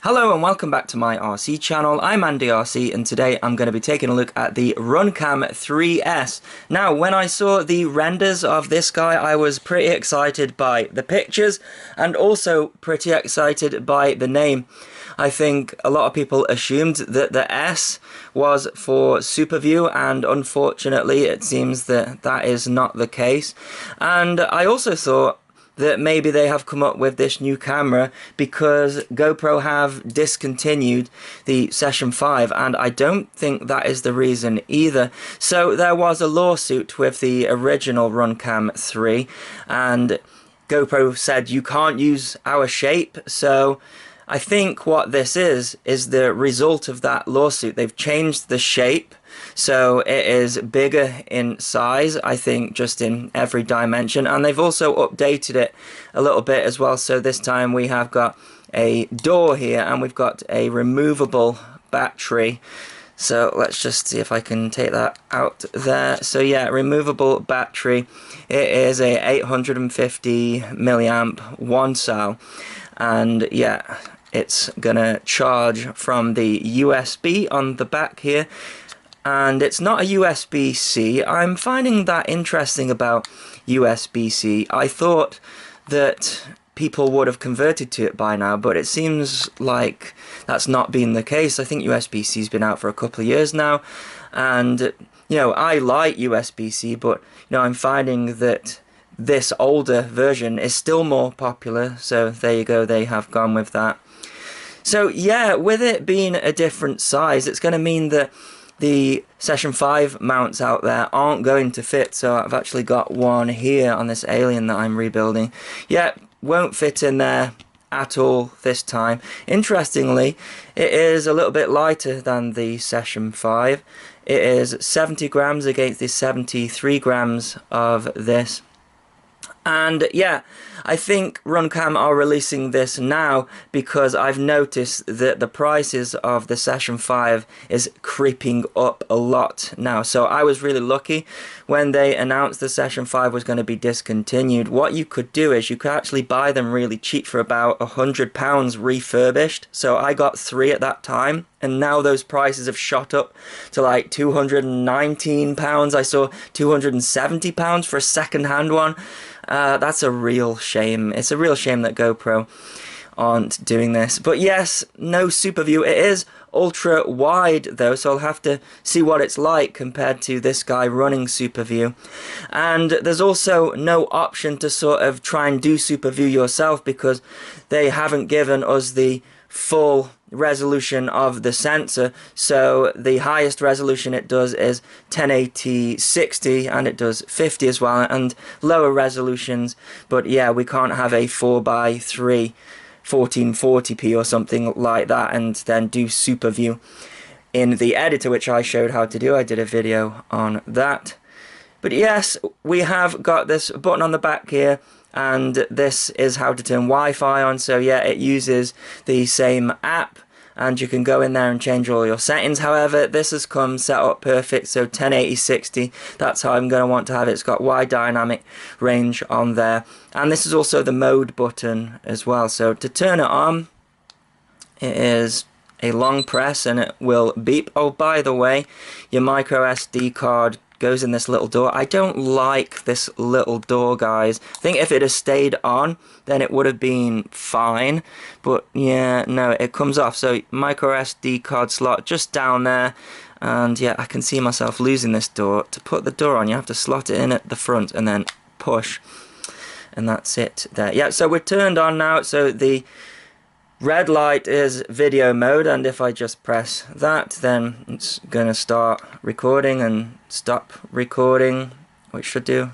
Hello and welcome back to my RC channel. I'm Andy RC and today I'm going to be taking a look at the Runcam 3S. Now, when I saw the renders of this guy, I was pretty excited by the pictures and also pretty excited by the name. I think a lot of people assumed that the S was for SuperView, and unfortunately it seems that that is not the case. And I also thought that maybe they have come up with this new camera because GoPro have discontinued the Session 5, and I don't think that is the reason either. So there was a lawsuit with the original Runcam 3 and GoPro said you can't use our shape, so I think what this is the result of that lawsuit. They've changed the shape, so it is bigger in size, I think, just in every dimension, and they've also updated it a little bit as well. So this time we have got a door here and we've got a removable battery. So let's just see if I can take that out there. So yeah, removable battery. It is a 850 milliamp 1 cell, and yeah, it's gonna charge from the USB on the back here, and it's not a USB-C. I'm finding that interesting about USB-C. I thought that people would have converted to it by now, but it seems like that's not been the case. I think USB-C's been out for a couple of years now, and you know, I like USB-C, but you know, I'm finding that this older version is still more popular, so there you go, they have gone with that. So yeah, with it being a different size, it's going to mean that the Session 5 mounts out there aren't going to fit. So I've actually got one here on this Alien that I'm rebuilding. Yeah, won't fit in there at all this time. Interestingly, it is a little bit lighter than the Session 5. It is 70 grams against the 73 grams of this. And yeah, I think Runcam are releasing this now because I've noticed that the prices of the Session 5 is creeping up a lot now. So I was really lucky when they announced the Session 5 was going to be discontinued. What you could do is you could actually buy them really cheap for about £100 refurbished. So I got 3 at that time, and now those prices have shot up to like £219. I saw £270 for a second-hand one. That's a real shame. It's a real shame that GoPro aren't doing this. But yes, no SuperView. It is ultra wide though, so I'll have to see what it's like compared to this guy running SuperView. And there's also no option to sort of try and do SuperView yourself because they haven't given us the full resolution of the sensor. So the highest resolution it does is 1080-60, and it does 50 as well, and lower resolutions. But yeah, we can't have a 4:3 1440p or something like that and then do SuperView in the editor, which I showed how to do. I did a video on that. But yes, we have got this button on the back here, and this is how to turn Wi-Fi on. So yeah, it uses the same app and you can go in there and change all your settings. However, this has come set up perfect, so 1080-60, that's how I'm going to want to have it. It's got wide dynamic range on there, and this is also the mode button as well. So to turn it on, it is a long press and it will beep. Oh, by the way, your micro SD card goes in this little door. I don't like this little door, guys. I think if it had stayed on, then it would have been fine. But yeah, no, it comes off. So micro SD card slot just down there. And yeah, I can see myself losing this door. To put the door on, you have to slot it in at the front and then push. And that's it there. Yeah, so we're turned on now. So the red light is video mode, and if I just press that, then it's gonna start recording and stop recording, which should do.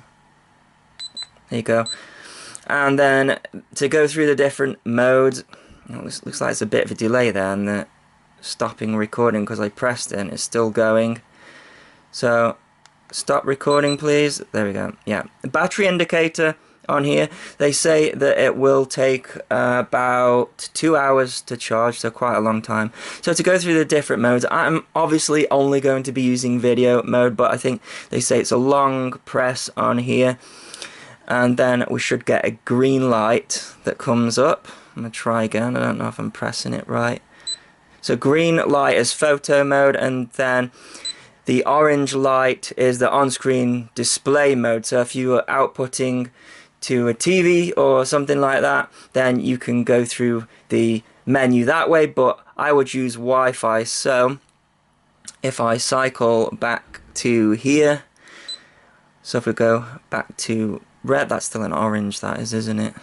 There you go. And then to go through the different modes, it looks like it's a bit of a delay there, and the stopping recording because I pressed it and it's still going. So stop recording, please. There we go. Yeah, the battery indicator on here, they say that it will take about 2 hours to charge, so quite a long time. So to go through the different modes, I'm obviously only going to be using video mode, but I think they say it's a long press on here, and then we should get a green light that comes up. I'm going to try again. I don't know if I'm pressing it right. So green light is photo mode, and then the orange light is the on-screen display mode. So if you are outputting to a TV or something like that, then you can go through the menu that way, but I would use Wi-Fi. So if I cycle back to here, so if we go back to red, that's still an orange, that is, isn't it?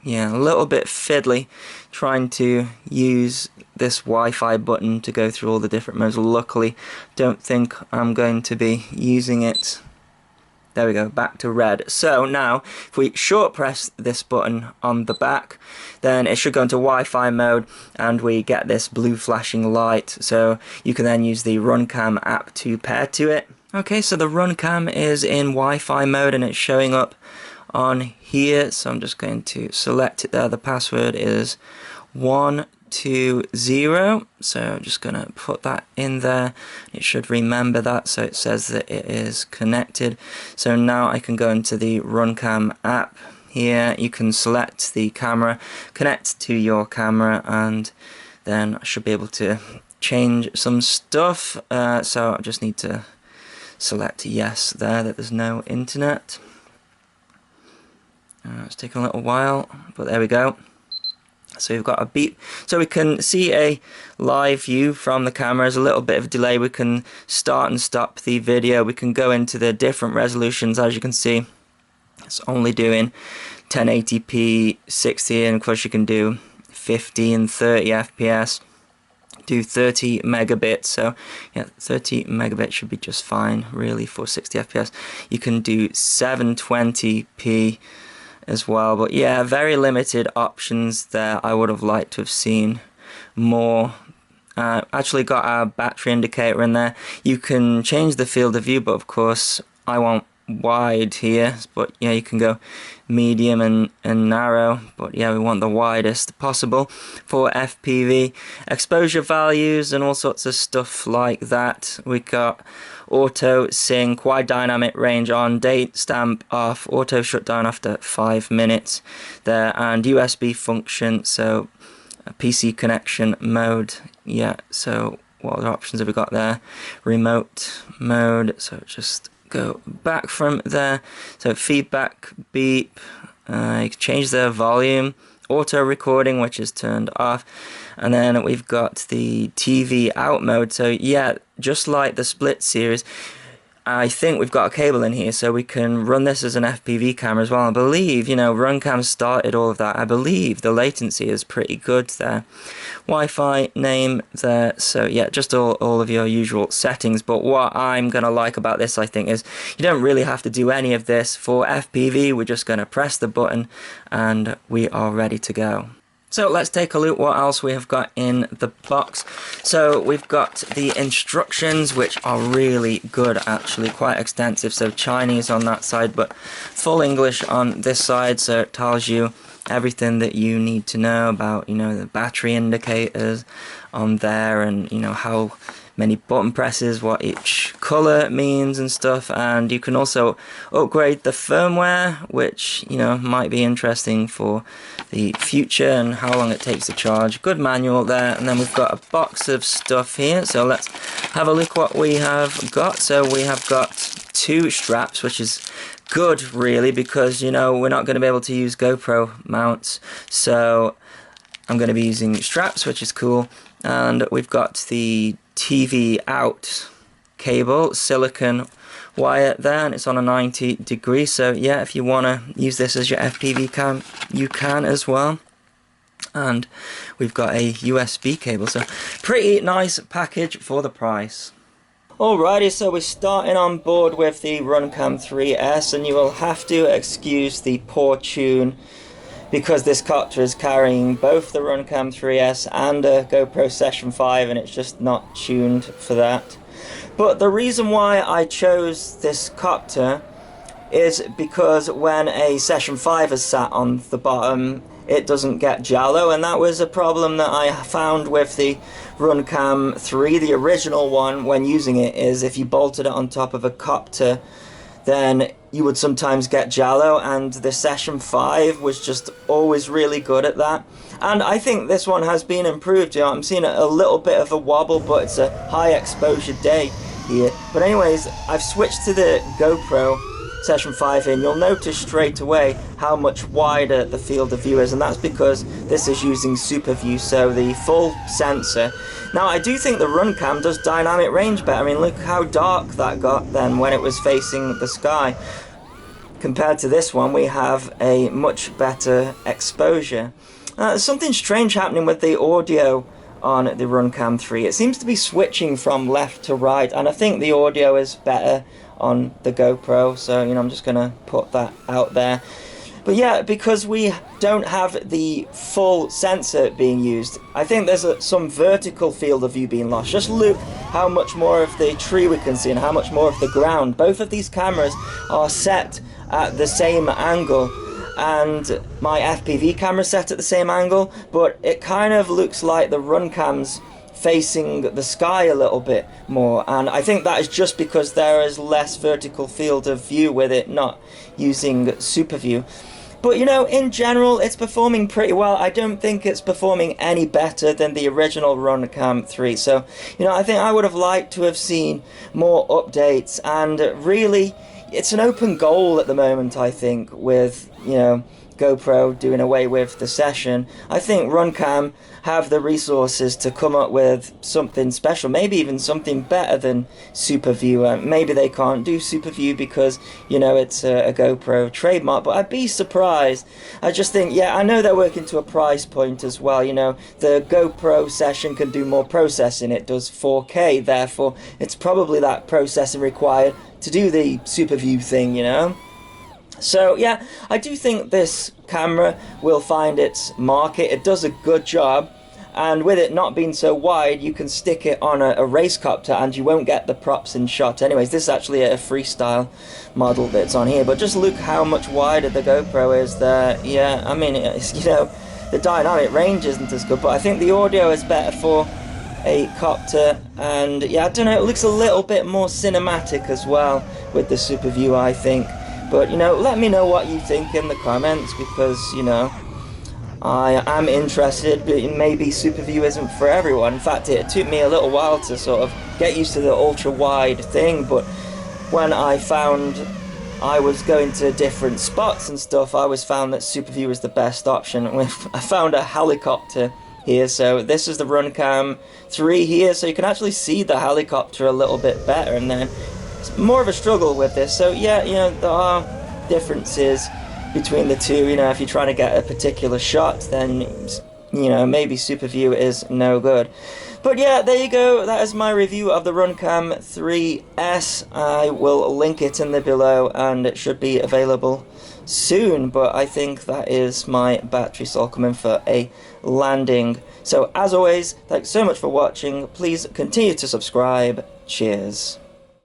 Yeah, a little bit fiddly trying to use this Wi-Fi button to go through all the different modes. Luckily, don't think I'm going to be using it. There we go, back to red. So now, if we short press this button on the back, then it should go into Wi-Fi mode, and we get this blue flashing light. So you can then use the Runcam app to pair to it. Okay, so the Runcam is in Wi-Fi mode, and it's showing up on here. So I'm just going to select it there. The password is 120. So I'm just going to put that in there. It should remember that, so it says that it is connected. So now I can go into the Runcam app. Here you can select the camera, connect to your camera, and then I should be able to change some stuff. So I just need to select yes there, that there's no internet. It's taking a little while, but there we go. So we've got a beep, so we can see a live view from the camera. There's a little bit of delay. We can start and stop the video. We can go into the different resolutions. As you can see, it's only doing 1080p 60, and of course you can do 50 and 30 FPS, do 30 megabits. So yeah, 30 megabits should be just fine really for 60 FPS. You can do 720p as well, but yeah, very limited options there. I would have liked to have seen more. Actually got our battery indicator in there. You can change the field of view, but of course I want wide here, but yeah, you can go medium and narrow, but yeah, we want the widest possible for FPV. Exposure values and all sorts of stuff like that. We got auto sync, wide dynamic range on, date stamp off, auto shutdown after 5 minutes there, and USB function, so PC connection mode. Yeah, so what other options have we got there? Remote mode, so just go back from there. So feedback, beep, you can change the volume, auto recording, which is turned off, and then we've got the TV out mode. So yeah, just like the Split series, I think we've got a cable in here, so we can run this as an FPV camera as well. I believe, you know, Runcam started all of that. I believe the latency is pretty good there. Wi-Fi name there, so yeah, just all of your usual settings. But what I'm going to like about this, I think, is you don't really have to do any of this for FPV. We're just going to press the button and we are ready to go. So let's take a look what else we have got in the box. So we've got the instructions, which are really good actually, quite extensive. So Chinese on that side, but full English on this side. So it tells you everything that you need to know about, you know, the battery indicators on there, and you know how many button presses, what each color means and stuff. And you can also upgrade the firmware, which, you know, might be interesting for the future, and how long it takes to charge. Good manual there. And then we've got a box of stuff here, so let's have a look what we have got. So we have got 2 straps, which is good really, because, you know, we're not going to be able to use GoPro mounts, so I'm going to be using straps, which is cool. And we've got the TV out cable, silicon wire there, and it's on a 90 degree. So yeah, if you want to use this as your FPV cam, you can as well. And we've got a USB cable, so pretty nice package for the price. Alrighty, so we're starting on board with the Runcam 3S, and you will have to excuse the poor tune, because this copter is carrying both the Runcam 3S and a GoPro Session 5, and it's just not tuned for that. But the reason why I chose this copter is because when a Session 5 is sat on the bottom, it doesn't get jello, and that was a problem that I found with the Runcam 3, the original one, when using it, is if you bolted it on top of a copter, then you would sometimes get jello, and the Session 5 was just always really good at that. And I think this one has been improved. You know, I'm seeing a little bit of a wobble, but it's a high exposure day here. But anyways, I've switched to the GoPro Session 5 here, and you'll notice straight away how much wider the field of view is, and that's because this is using Super View, so the full sensor. Now, I do think the Runcam does dynamic range better. I mean, look how dark that got then when it was facing the sky. Compared to this one, we have a much better exposure. There's something strange happening with the audio on the Runcam 3. It seems to be switching from left to right, and I think the audio is better on the GoPro, so you know, I'm just gonna put that out there. But yeah, because we don't have the full sensor being used, I think there's some vertical field of view being lost. Just look how much more of the tree we can see and how much more of the ground. Both of these cameras are set at the same angle, and my FPV camera set at the same angle, but it kind of looks like the Runcam's facing the sky a little bit more, and I think that is just because there is less vertical field of view with it not using Super View. But you know, in general, it's performing pretty well. I don't think it's performing any better than the original Runcam 3. So, you know, I think I would have liked to have seen more updates, and really, it's an open goal at the moment, I think, with, you know, GoPro doing away with the session. I think Runcam have the resources to come up with something special, maybe even something better than Super View. Maybe they can't do Super View because, you know, it's a GoPro trademark, but I'd be surprised. I just think, yeah, I know they're working to a price point as well. You know, the GoPro session can do more processing. It does 4K, therefore it's probably that processing required to do the Super View thing, you know. So yeah, I do think this camera will find its market. It does a good job, and with it not being so wide, you can stick it on a race copter and you won't get the props in shot. Anyways, this is actually a freestyle model that's on here, but just look how much wider the GoPro is there. Yeah, I mean, it's, you know, the dynamic range isn't as good, but I think the audio is better for a copter, and yeah, I don't know, it looks a little bit more cinematic as well with the Super View, I think. But, you know, let me know what you think in the comments, because, you know, I am interested, but maybe Super View isn't for everyone. In fact, it took me a little while to sort of get used to the ultra-wide thing, but when I found I was going to different spots and stuff, I always found that Super View was the best option. I found a helicopter here, so this is the Runcam 3 here, so you can actually see the helicopter a little bit better, and then more of a struggle with this. So yeah, you know, there are differences between the two. You know, if you're trying to get a particular shot, then, you know, maybe Super View is no good. But yeah, there you go. That is my review of the Runcam 3S. I will link it in the below, and it should be available soon, but I think that is my battery cell coming for a landing. So as always, thanks so much for watching. Please continue to subscribe. Cheers.